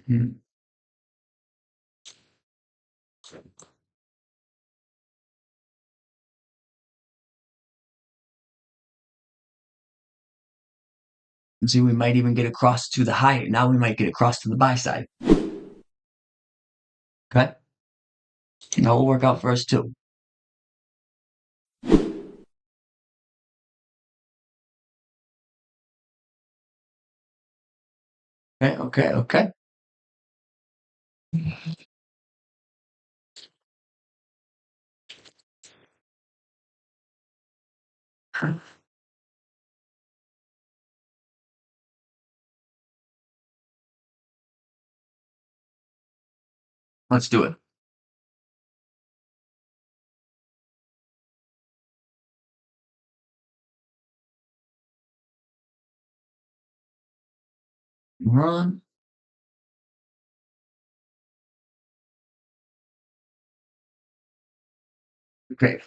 Mhm. And see, we might even get across to the high. Now we might get across to the buy side. Okay. That will work out for us too. Okay, okay, okay. Let's do it. Run. Okay.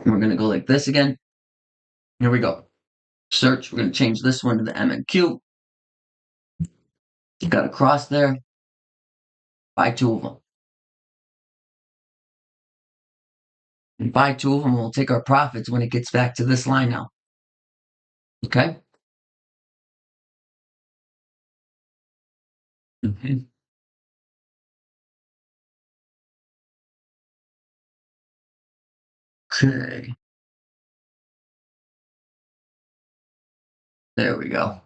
We're going to go like this again. Here we go. Search. We're going to change this one to the MNQ. Got a cross there. Buy two of them. And buy two of them. We'll take our profits when it gets back to this line now. Okay. Mm-hmm. Okay. There we go.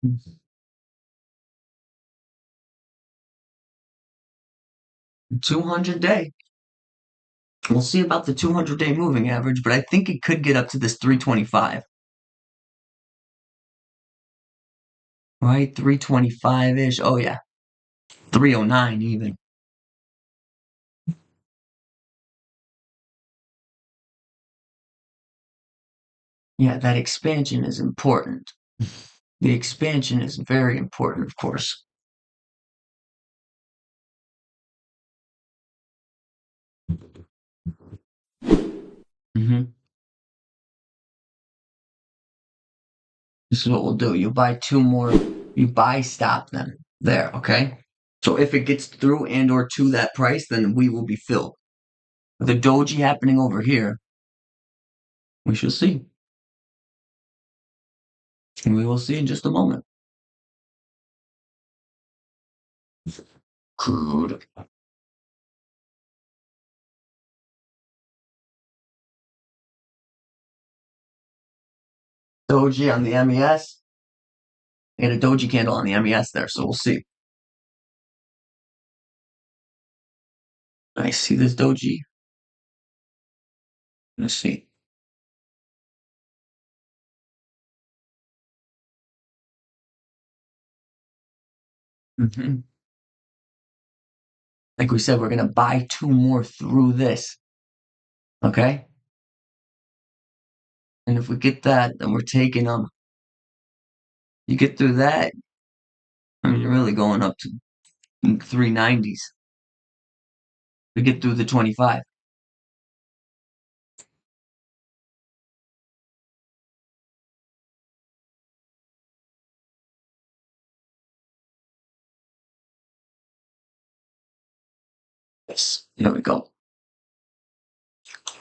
Mm-hmm. 200-day. We'll see about the 200-day moving average, but I think it could get up to this 325. Right? 325-ish. Oh, yeah. 309 even. Yeah, that expansion is important. The expansion is very important, of course. Mm-hmm. This is what we'll do. You buy two more. You buy stop them there. Okay. So if it gets through and or to that price, then we will be filled. The doji happening over here, we shall see. And we will see in just a moment. Crude. Doji on the MES. And a doji candle on the MES there, so we'll see. I see this doji. Let's see. Mm-hmm. Like we said, we're gonna buy two more through this. Okay. And if we get that, then we're taking them. You get through that, I mean, you're really going up to 390s. We get through the 25. Yes. There we go.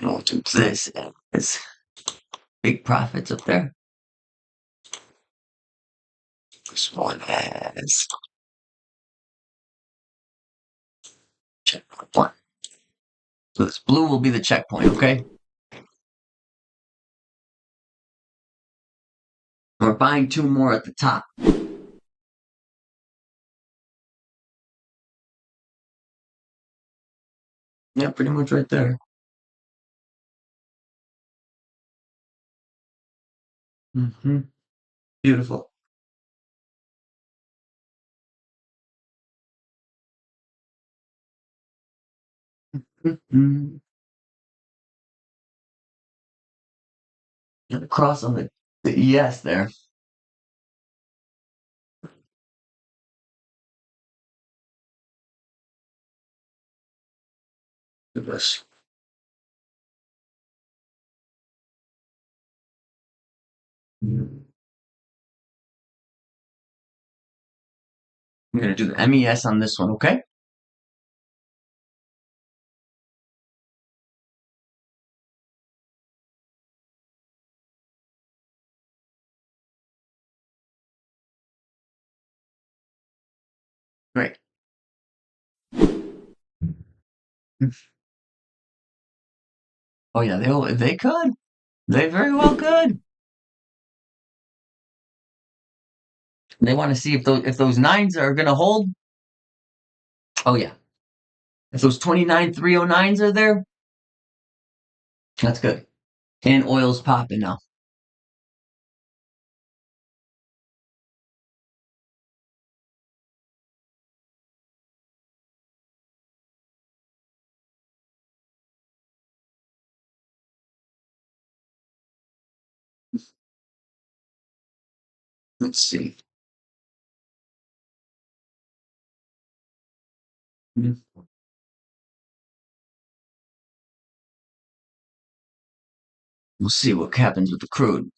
We'll do this. It's big profits up there. This one has checkpoint one. So this blue will be the checkpoint, okay? We're buying two more at the top. Yeah, pretty much right there. Mm-hmm. Beautiful. Mm-hmm. Cross on the ES there. Look at this. I'm gonna do the MES on this one, okay? Great. Oh yeah, they could. They very well could. They want to see if those nines are gonna hold. Oh yeah. If those 29,309s are there, that's good. And oil's popping now. Let's see. We'll see what happens with the crude.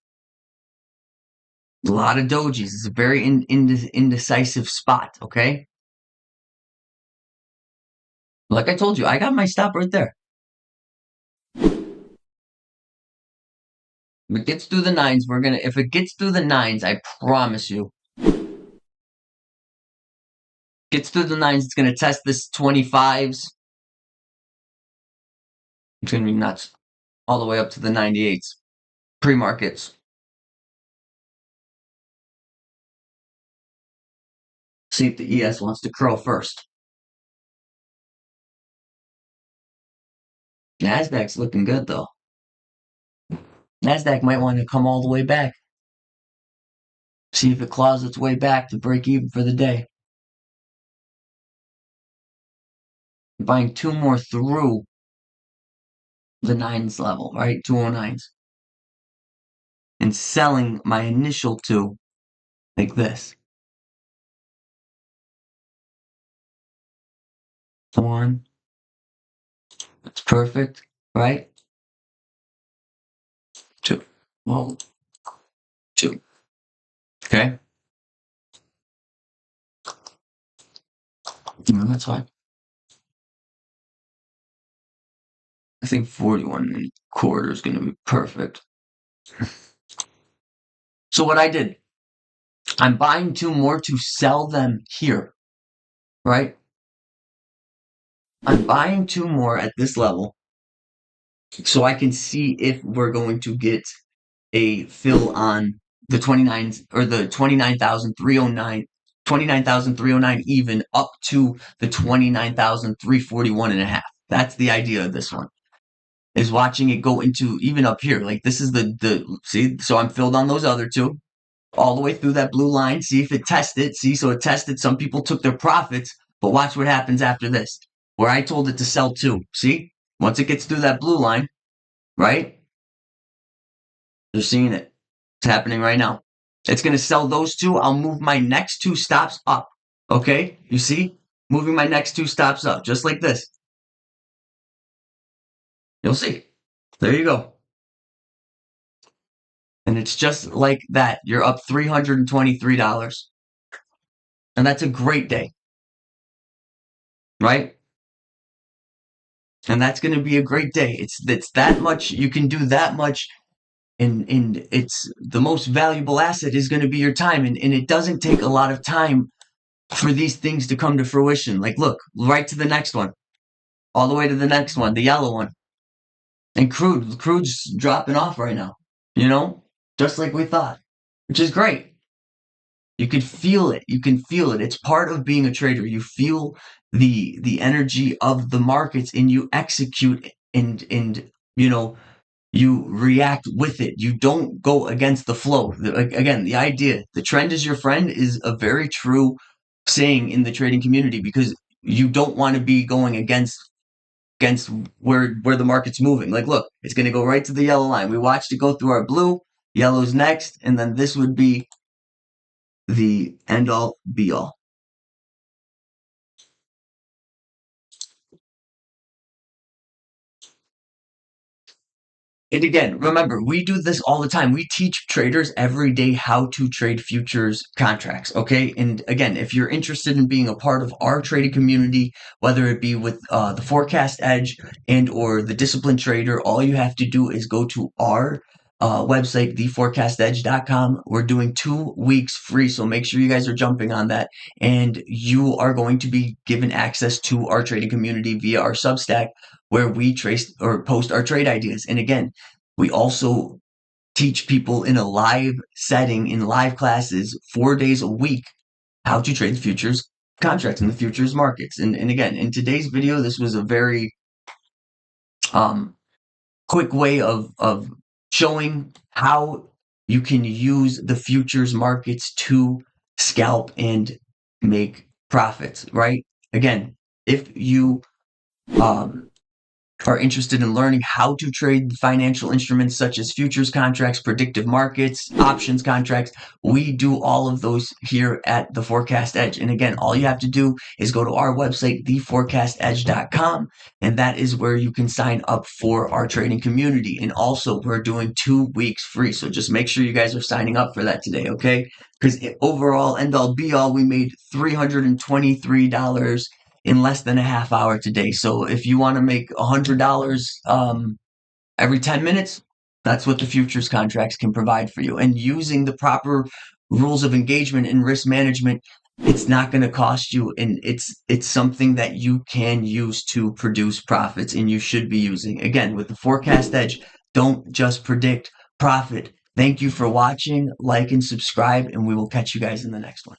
A lot of dojis. It's a very indecisive spot, okay? Like I told you, I got my stop right there. If it gets through the nines, if it gets through the nines, I promise you, gets through the nines, it's gonna test this 25s. It's gonna be nuts. All the way up to the 98s. Pre-markets. See if the ES wants to curl first. Nasdaq's looking good though. Nasdaq might want to come all the way back. See if it claws its way back to break even for the day. Buying two more through the nines level, right? 209s. And selling my initial two like this. One. That's perfect, right? Two. Well, two. Okay? That's fine. I think 41 and a quarter is going to be perfect. So what I did, I'm buying two more to sell them here, right? I'm buying two more at this level so I can see if we're going to get a fill on the 29s or the 29,309, 29,309 even up to the 29,341 and a half. That's the idea of this one. Is watching it go into even up here. Like this is the see, so I'm filled on those other two all the way through that blue line. See if it tested. See, so it tested. Some people took their profits, but watch what happens after this. Where I told it to sell two. See, once it gets through that blue line, right? They're seeing it. It's happening right now. It's going to sell those two. I'll move my next two stops up. Okay? You see? Moving my next two stops up, just like this. You'll see. There you go. And it's just like that. You're up $323. And that's a great day. Right? And that's going to be a great day. It's that much. You can do that much. And it's the most valuable asset is going to be your time. And it doesn't take a lot of time for these things to come to fruition. Like, look, right to the next one, all the way to the next one, the yellow one. And crude's dropping off right now, just like we thought, which is great. You can feel it. You can feel it. It's part of being a trader. You feel the energy of the markets and you execute and you react with it. You don't go against the flow. Again, the idea, the trend is your friend is a very true saying in the trading community because you don't want to be going against against where the market's moving. Like, look, it's going to go right to the yellow line. We watched it go through our blue, yellow's next, and then this would be the end all be all. And again, remember, we do this all the time. We teach traders every day how to trade futures contracts. Okay. And again, if you're interested in being a part of our trading community, whether it be with the Forecast Edge and or the Disciplined Trader, all you have to do is go to our website, theforecastedge.com. We're doing 2 weeks free. So make sure you guys are jumping on that. And you are going to be given access to our trading community via our Substack, where we trace or post our trade ideas. And again, we also teach people in a live setting, in live classes, 4 days a week, how to trade the futures contracts in the futures markets. And again, in today's video, this was a very quick way of showing how you can use the futures markets to scalp and make profits, right? Again, if you are interested in learning how to trade financial instruments such as futures contracts, predictive markets, options contracts, we do all of those here at the Forecast Edge. And again, all you have to do is go to our website, theforecastedge.com, and that is where you can sign up for our trading community. And also, we're doing 2 weeks free. So just make sure you guys are signing up for that today, okay? Because overall, end all be all, we made $323 in less than a half hour today. So if you want to make $100 every 10 minutes, that's what the futures contracts can provide for you. And using the proper rules of engagement and risk management, it's not going to cost you, and it's something that you can use to produce profits, and you should be using. Again, with the Forecast Edge, don't just predict profit. Thank you for watching. Like and subscribe, and we will catch you guys in the next one.